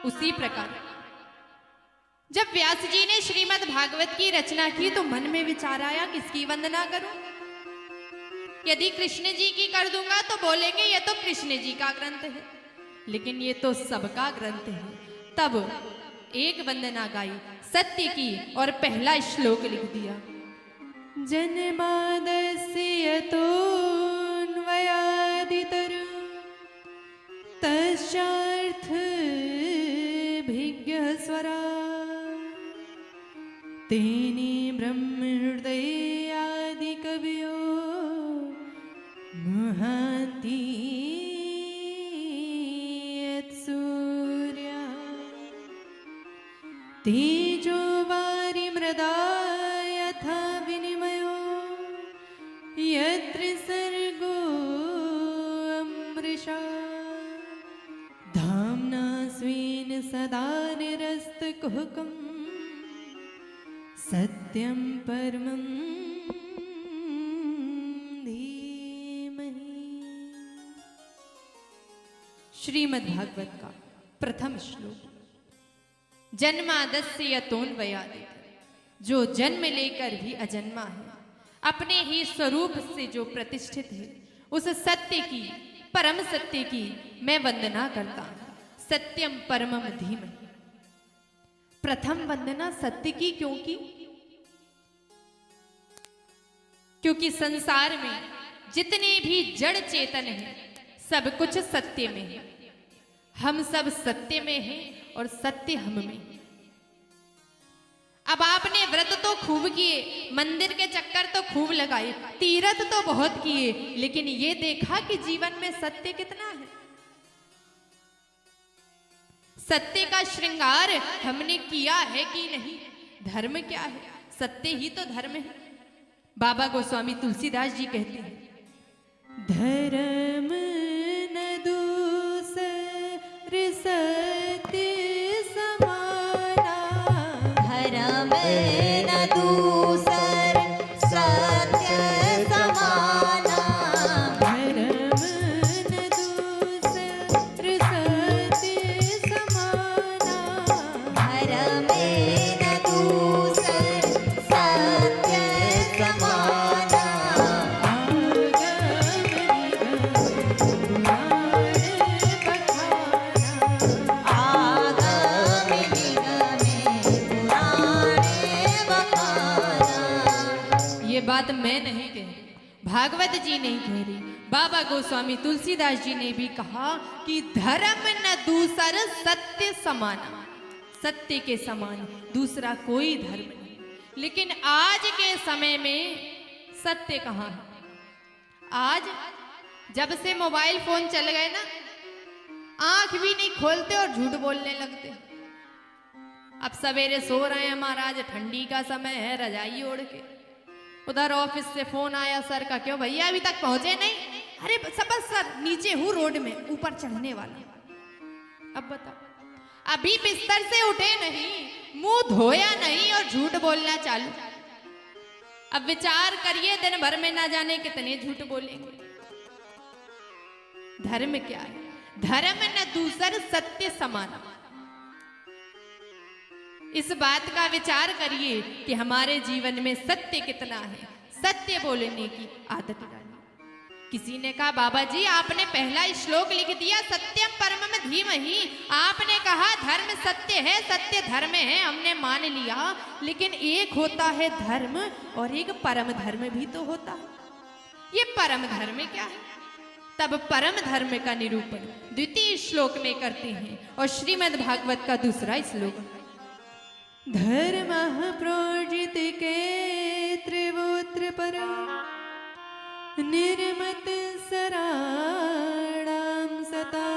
उसी प्रकार जब व्यास जी ने श्रीमद् भागवत की रचना की तो मन में विचार आया किसकी वंदना करूं। यदि कृष्ण जी की कर दूंगा तो बोलेंगे ये तो कृष्ण जी का ग्रंथ है, लेकिन ये तो सबका ग्रंथ है। तब एक वंदना गाई सत्य की और पहला श्लोक लिख दिया। जन्मादस्य यतोऽन्वयादितरु तस्यार्थभिज्ञः स्वरा तेने ब्रह्म हृदयादि कवियो महान्ति यत्सूर्या तेजो वारिमृदा यथा विनिमयो यत्र सर्गो अमृषा धाम्ना स्वेन सदा निरस्तकुहकम् सत्यं परमं धीमहि। श्रीमद् भागवत का प्रथम श्लोक। जन्मादस्य यतोऽन्वयादित, जो जन्म लेकर भी अजन्मा है, अपने ही स्वरूप से जो प्रतिष्ठित है, उस सत्य की, परम सत्य की मैं वंदना करता हूं। सत्यम परमम धीमहि। प्रथम वंदना सत्य की क्योंकि संसार में जितने भी जड़ चेतन हैं सब कुछ सत्य में है। हम सब सत्य में हैं और सत्य हम में है। अब आपने व्रत तो खूब किए, मंदिर के चक्कर तो खूब लगाए, तीर्थ तो बहुत किए, लेकिन ये देखा कि जीवन में सत्य कितना है। सत्य का श्रृंगार हमने किया है कि नहीं? धर्म क्या है? सत्य ही तो धर्म है। बाबा गोस्वामी तुलसीदास जी कहते हैं, धर्म न दूसर सत्य समाना, धर्म न दूसर सत्य समाना, धर्म न दूसर सत्य समाना, धर्म न दूसर सत्य समाना, आगम निगम पुराणे बखाना। ये बात मैं नहीं कह रही, भागवत जी नहीं कह रही, बाबा गोस्वामी तुलसीदास जी ने भी कहा कि धर्म न दूसर सत्य समाना, सत्य के समान दूसरा कोई धर्म नहीं। लेकिन आज के समय में सत्य कहाँ है? आज जब से मोबाइल फोन चल गए ना, आंख भी नहीं खोलते और झूठ बोलने लगते। अब सवेरे सो रहे हैं महाराज, ठंडी का समय है, रजाई ओढ़ के। उधर ऑफिस से फोन आया सर का, क्यों भैया अभी तक पहुंचे नहीं? अरे सब सर नीचे हूं रोड में, ऊपर चढ़ने वाला। अब बताओ, अभी बिस्तर से उठे नहीं, मुंह धोया नहीं और झूठ बोलना चालू। अब विचार करिए दिन भर में ना जाने कितने झूठ बोलेंगे। धर्म क्या है? धर्म न दूसर सत्य समाना। इस बात का विचार करिए कि हमारे जीवन में सत्य कितना है। सत्य बोलने की आदत डालिए। किसी ने कहा बाबा जी आपने पहला श्लोक लिख दिया सत्यम परमम धीमहि, आपने कहा धर्म सत्य है, सत्य धर्म है, हमने मान लिया, लेकिन एक होता है धर्म और एक परम धर्म भी तो होता है। ये परम धर्म क्या है? तब परम धर्म का निरूपण द्वितीय श्लोक में करते हैं और श्रीमद् भागवत का दूसरा श्लोक। धर्म प्रोजित के त्रिवोत्र पर निर्मत सराणाम सता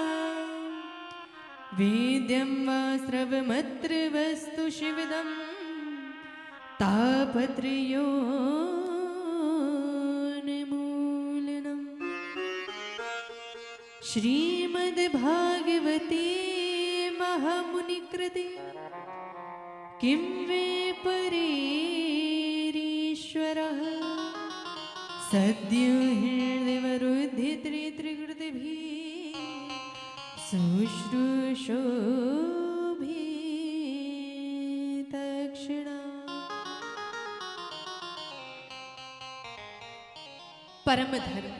वेद्यं वा स्रवमत्र वस्तु शिवदं तापत्रयोन्मूलनम्। श्रीमद्भागवते महामुनिकृते किं वे परेरीश्वरः सद्यो हृदयवरुद्धि त्रिकृतिभिः शुश्रूषो परम धर्म।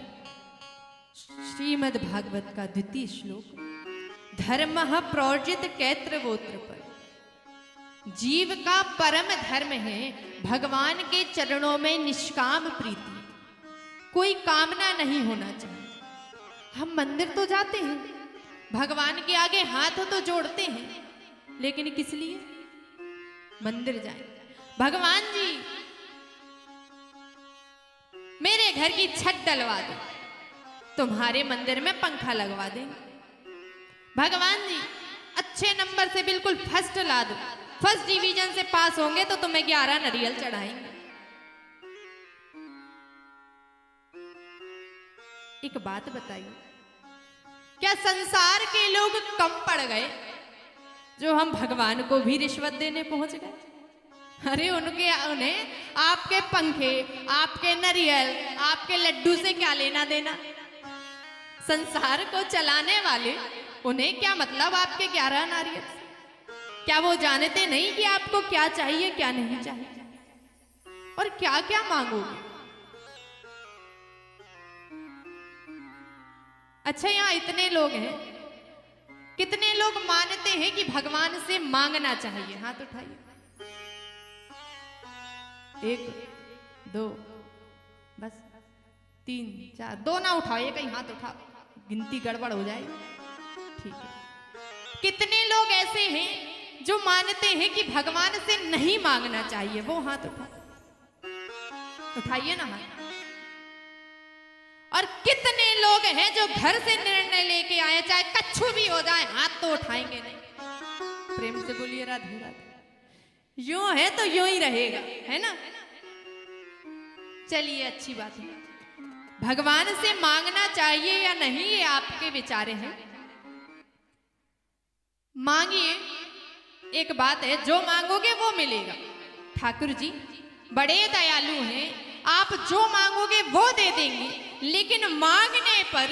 श्रीमद् भागवत का द्वितीय श्लोक, धर्म प्रोजित कैत्रवोत्र पर। जीव का परम धर्म है भगवान के चरणों में निष्काम प्रीति, कोई कामना नहीं होना चाहिए। हम मंदिर तो जाते हैं, भगवान के आगे हाथ तो जोड़ते हैं, लेकिन किस लिए? मंदिर जाएं, भगवान जी मेरे घर की छत डलवा दो, तुम्हारे मंदिर में पंखा लगवा देंगे। भगवान जी अच्छे नंबर से बिल्कुल फर्स्ट ला दो, फर्स्ट डिवीजन से पास होंगे तो तुम्हें 11 नारियल चढ़ाएंगे। एक बात बताइए, क्या संसार के लोग कम पड़ गए जो हम भगवान को भी रिश्वत देने पहुंच गए? अरे उन्हें आपके पंखे, आपके नारियल, आपके लड्डू से क्या लेना देना? संसार को चलाने वाले, उन्हें क्या मतलब आपके 11 नारियल से? क्या वो जानते नहीं कि आपको क्या चाहिए, क्या नहीं चाहिए, और क्या क्या मांगोगे? अच्छा, यहां इतने लोग हैं, कितने लोग मानते हैं कि भगवान से मांगना चाहिए? हाथ उठाइए। 1 2 बस 3 4, 2 ना उठाइए, कहीं हाथ उठा, गिनती गड़बड़ हो जाएगी। ठीक है, कितने लोग ऐसे हैं जो मानते हैं कि भगवान से नहीं मांगना चाहिए? वो हाथ उठाइए ना हाथ। और कितने लोग हैं जो घर से निर्णय लेके आए, चाहे कच्छु भी हो जाए, हाथ तो उठाएंगे नहीं। प्रेम से बोलिए राधे राधे। यूं है तो यूं ही रहेगा, है ना? चलिए, अच्छी बात है। भगवान से मांगना चाहिए या नहीं, ये आपके विचार हैं। मांगिए, एक बात है, जो मांगोगे वो मिलेगा। ठाकुर जी बड़े दयालु हैं, आप जो मांगोगे वो दे देंगे, लेकिन मांगने पर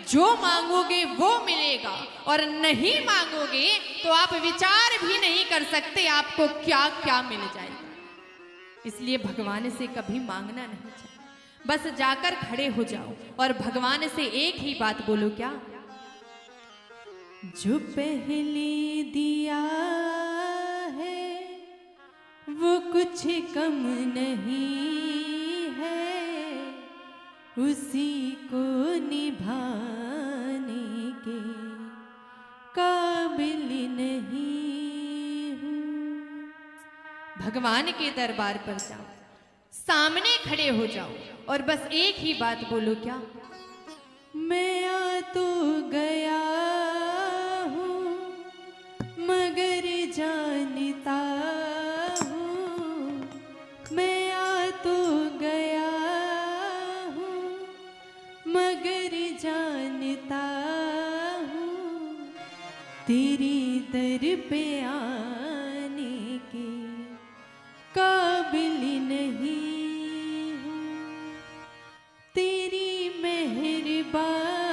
जो मांगोगे वो मिलेगा, और नहीं मांगोगे तो आप विचार भी नहीं कर सकते आपको क्या क्या मिल जाएगा। इसलिए भगवान से कभी मांगना नहीं चाहिए। बस जाकर खड़े हो जाओ और भगवान से एक ही बात बोलो, क्या? जो पहले दिया है वो कुछ कम नहीं है, उसी को निभाने के काबिल नहीं हूँ। भगवान के दरबार पर जाओ, सामने खड़े हो जाओ और बस एक ही बात बोलो, क्या? मैं आ तो गया हूँ मगर जानता हूँ, मैं आ तो गया हूँ मगर जानता हूँ, तेरी दर पे आने के काबिल नहीं हूँ। तेरी मेहरबानी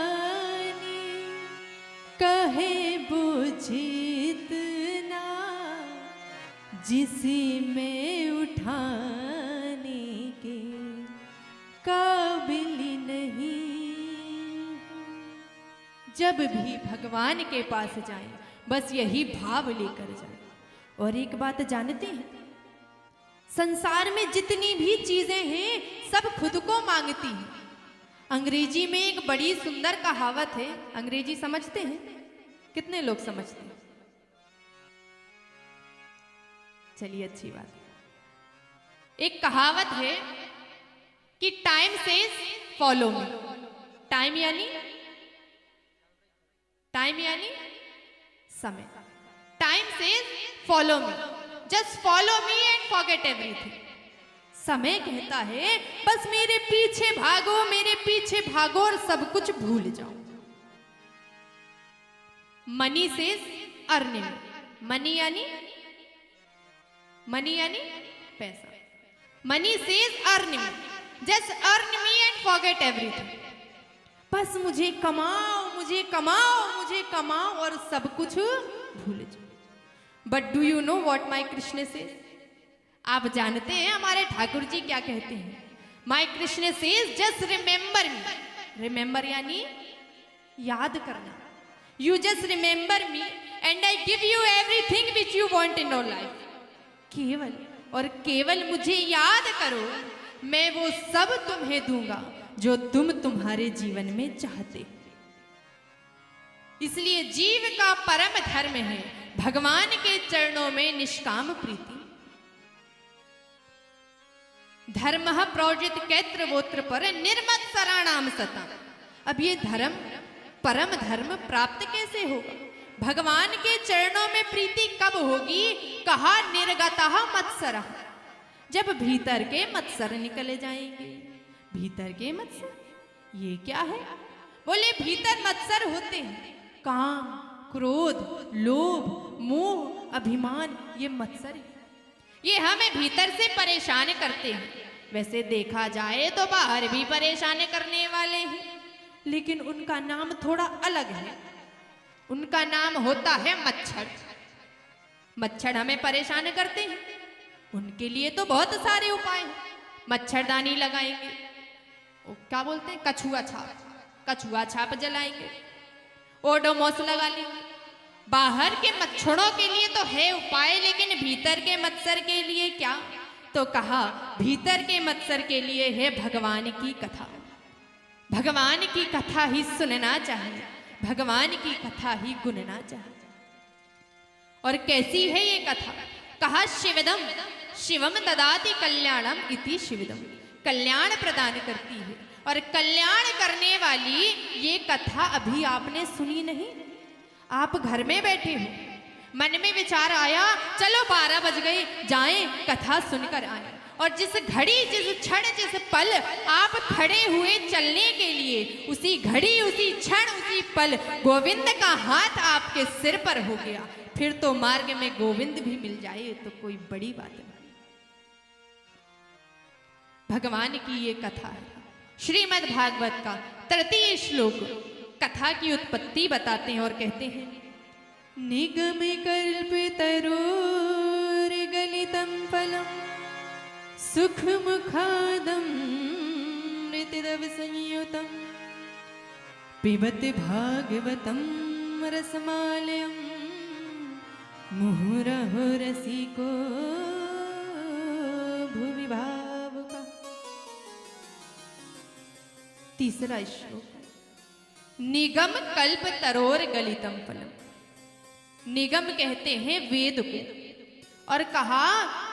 कहे बुझे इतना, जिसे मैं उठाने के काबिल नहीं हूँ। जब भी भगवान के पास जाएं, बस यही भाव लेकर जाएं। और एक बात जानते हैं, संसार में जितनी भी चीजें हैं सब खुद को मांगती हैं। अंग्रेजी में एक बड़ी सुंदर कहावत है, अंग्रेजी समझते हैं? कितने लोग समझते हैं? चलिए, अच्छी बात है। एक कहावत है कि time says follow me. Time यानी समय। Time says follow me, just follow me and forget everything. समय कहता है बस मेरे पीछे भागो, मेरे पीछे भागो और सब कुछ भूल जाओ। मनी सेज अर्न मी। मनी यानी पैसा। Money says earn me, just earn me and forget everything. बस मुझे कमाओ, मुझे कमाओ, मुझे कमाओ और सब कुछ भूल जाओ। But do you know what my Krishna says? आप जानते हैं हमारे ठाकुर जी क्या कहते हैं? My Krishna says just remember me, remember यानी याद करना, you just remember me and I give you everything which you want in your life, केवल और केवल मुझे याद करो, मैं वो सब तुम्हें दूंगा जो तुम तुम्हारे जीवन में चाहते हो। इसलिए जीव का परम धर्म है भगवान के चरणों में निष्काम प्रीति। धर्म प्रोजित कैत्र वोत्र पर निर्मत्सराणाम सता। अब ये धर्म परम धर्म प्राप्त कैसे होगा? भगवान के चरणों में प्रीति कब होगी? कहा निर्गतः मत्सर, जब भीतर के मत्सर निकले जाएंगे। भीतर के मत्सर ये क्या है? बोले भीतर मत्सर होते हैं, काम, क्रोध, लोभ, मोह, अभिमान, ये मत्सर है। ये हमें भीतर से परेशान करते हैं। वैसे देखा जाए तो बाहर भी परेशान करने वाले हैं, लेकिन उनका नाम थोड़ा अलग है। उनका नाम होता है मच्छर। मच्छर हमें परेशान करते हैं, उनके लिए तो बहुत सारे उपाय हैं। मच्छरदानी लगाएंगे, वो क्या बोलते हैं, कछुआ छाप, कछुआ छाप जलाएंगे, ओडोमोस लगा लेंगे। बाहर के मच्छरों के लिए तो है उपाय, लेकिन भीतर के मच्छर के लिए क्या? तो कहा भीतर के मच्छर के लिए है भगवान की कथा। भगवान की कथा ही सुनना चाहिए, भगवान की कथा ही गुनना चाहिए। और कैसी है ये कथा? कहा शिवदम शिवम ददाति कल्याणम इति शिवदम, कल्याण प्रदान करती है। और कल्याण करने वाली ये कथा अभी आपने सुनी नहीं? आप घर में बैठे हो, मन में विचार आया चलो 12 बज गए, जाएं कथा सुनकर आए। और जिस घड़ी, जिस क्षण, जिस पल आप खड़े हुए चलने के लिए, उसी घड़ी, उसी क्षण, उसी पल गोविंद का हाथ आपके सिर पर हो गया, फिर तो मार्ग में गोविंद भी मिल जाए तो कोई बड़ी बात नहीं। भगवान की ये कथा है। श्रीमद् भागवत का 33 श्लोक कथा की उत्पत्ति बताते हैं और कहते हैं, निगम कल्पतरोर गलितं फलम सुख मुखादम मृतदव संयुतम पिबत भागवतम रसमालयम मुहुरहो रसिको भुवि भावुका। तीसरा श्लोक, निगम कल्प तरोर गलितम फलम। निगम कहते हैं वेद को, और कहा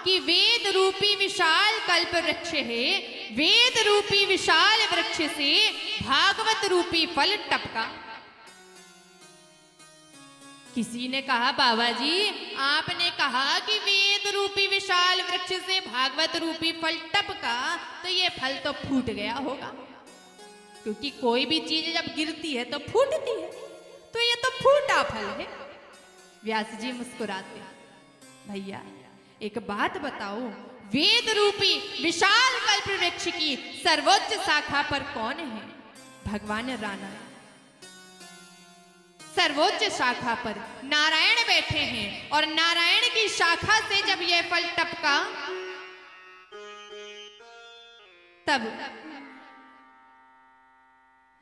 कि वेद रूपी विशाल कल्प वृक्ष है, वेद रूपी विशाल वृक्ष से भागवत रूपी फल टपका। किसी ने कहा बाबा जी आपने कहा कि वेद रूपी विशाल वृक्ष से भागवत रूपी फल टपका, तो ये फल तो फूट गया होगा, क्योंकि कोई भी चीज जब गिरती है तो फूटती है, तो ये तो फूटा फल है। व्यास जी मुस्कुराते, भैया एक बात बताओ, वेद रूपी विशाल कल्प वृक्ष की सर्वोच्च शाखा पर कौन है? भगवान राणा। सर्वोच्च शाखा पर नारायण बैठे हैं, और नारायण की शाखा से जब यह फल टपका, तब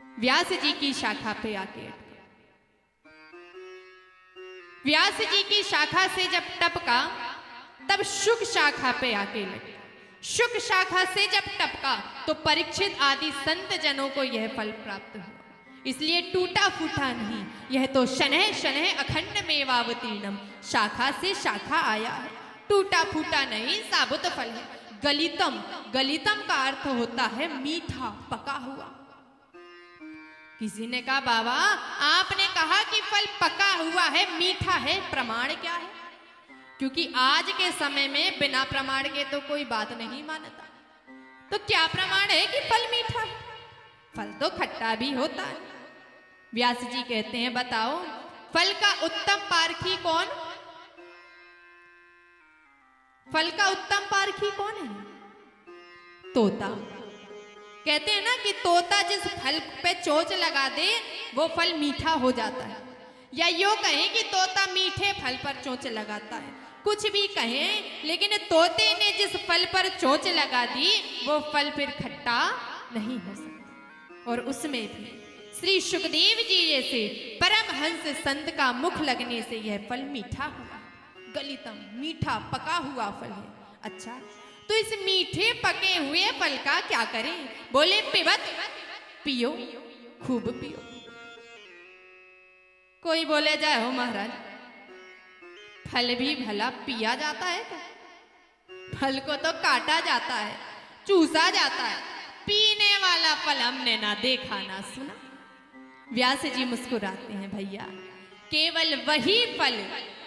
व्यास जी की शाखा पे आके व्यास जी की शाखा से जब टपका, तब शुक शाखा पे आके लगे। शुक शाखा से जब टपका तो परीक्षित आदि संत जनों को यह फल प्राप्त हुआ। इसलिए टूटा फूटा नहीं, यह तो शनह शनह अखंड मेवावतीर्णम, शाखा से शाखा आया है, टूटा फूटा नहीं, साबुत फल है। गलितम, गलितम का अर्थ होता है मीठा, पका हुआ। किसी ने कहा बाबा आपने कहा कि फल पका हुआ है, मीठा है, प्रमाण क्या है? क्योंकि आज के समय में बिना प्रमाण के तो कोई बात नहीं मानता। तो क्या प्रमाण है कि फल मीठा है? फल तो खट्टा भी होता है। व्यास जी कहते हैं बताओ फल का उत्तम पारखी कौन? फल का उत्तम पारखी कौन है? तोता। कहते हैं ना कि तोता जिस फल पे चोंच लगा दे वो फल मीठा हो जाता है, या यो कहें कि तोता मीठे फल पर चोंच लगाता है, कुछ भी कहें, लेकिन तोते ने जिस फल पर चोंच लगा दी वो फल फिर खट्टा नहीं हो सकता। और उसमें भी श्री सुखदेव जी जैसे परमहंस संत का मुख लगने से यह फल मीठा हुआ, गलितम मीठा पका हुआ फल है। अच्छा, तो इस मीठे पके हुए फल का क्या करें? बोले पिबत, पियो, खूब पियो। कोई बोले जाए हो महाराज, फल भी भला पिया जाता है क्या? फल को तो काटा जाता है, चूसा जाता है, पीने वाला फल हमने ना देखा ना सुना। व्यास जी मुस्कुराते हैं, भैया केवल वही फल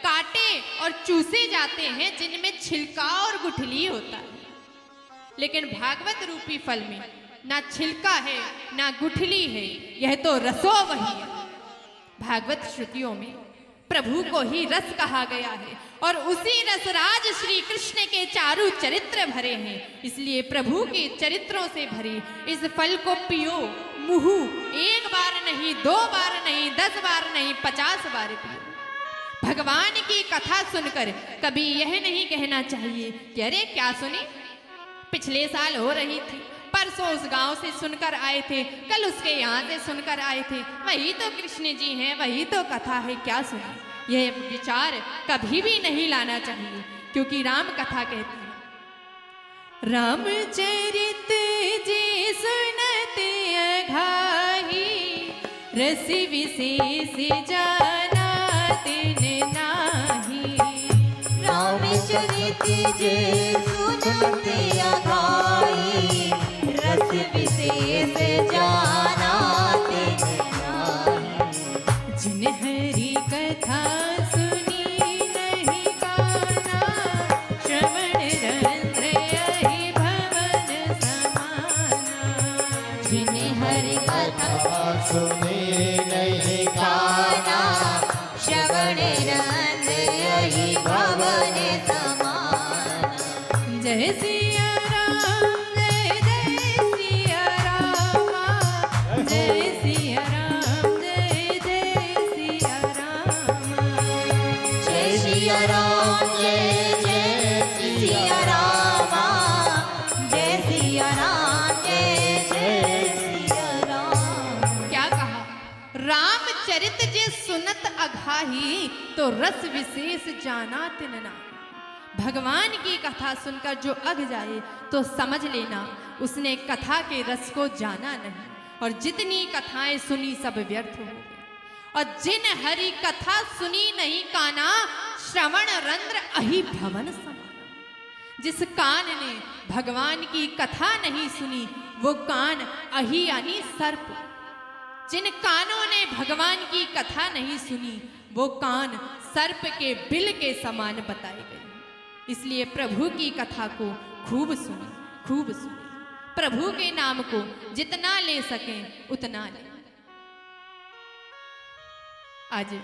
काटे और चूसे जाते हैं जिनमें छिलका और गुठली होता है, लेकिन भागवत रूपी फल में ना छिलका है ना गुठली है, यह तो रसो वही है। भागवत श्रुतियों में प्रभु को ही रस कहा गया है और उसी रसराज श्री कृष्ण के चारु चरित्र भरे हैं, इसलिए प्रभु के चरित्रों से भरे इस फल को पियो, मुहु, एक बार नहीं, 2 बार नहीं, 10 बार नहीं, 50 बार पियो। भगवान की कथा सुनकर कभी यह नहीं कहना चाहिए कि अरे क्या सुनी, पिछले साल हो रही थी, परसों उस गांव से सुनकर आए थे, कल उसके यहाँ से सुनकर आए थे, वही तो कृष्ण जी हैं, वही तो कथा है, क्या सुनी। यह विचार कभी भी नहीं लाना चाहिए, क्योंकि राम कथा कहती है, रामचरित जी सुनते अघाही, रस विशेष जाना तिन नाही। रामचरित जी सुनते अघाही, रस विशेष जाना तिन नाही। जिन हरि कथा सुनी नहीं गाना, श्रवण रंध्र यही भवन समाना। जिन हरि कथा सुने नहीं गाना, श्रवण रंध्र यही भवन समाना। जय सिया राम, जय जय सिया रामा, जय सिया राम, जय जय सिया रामा। जय सिया राम, जय जय सिया रामा, जय सिया राम, जय जय सिया राम। क्या कहा? रामचरित जे सुनत अघाही, तो रस विशेष जाना तिन नाही। भगवान की कथा सुनकर जो अघ जाए तो समझ लेना उसने कथा के रस को जाना नहीं, और जितनी कथाएं सुनी सब व्यर्थ हो गई। और जिन हरि कथा सुनी नहीं काना, श्रवण रंध्र अहि भवन समाना। जिस कान ने भगवान की कथा नहीं सुनी वो कान अहि यानी सर्प। जिन कानों ने भगवान की कथा नहीं सुनी वो कान सर्प के बिल के समान बताए गए। इसलिए प्रभु की कथा को खूब सुने, खूब सुने, प्रभु के नाम को जितना ले सकें उतना ले। आज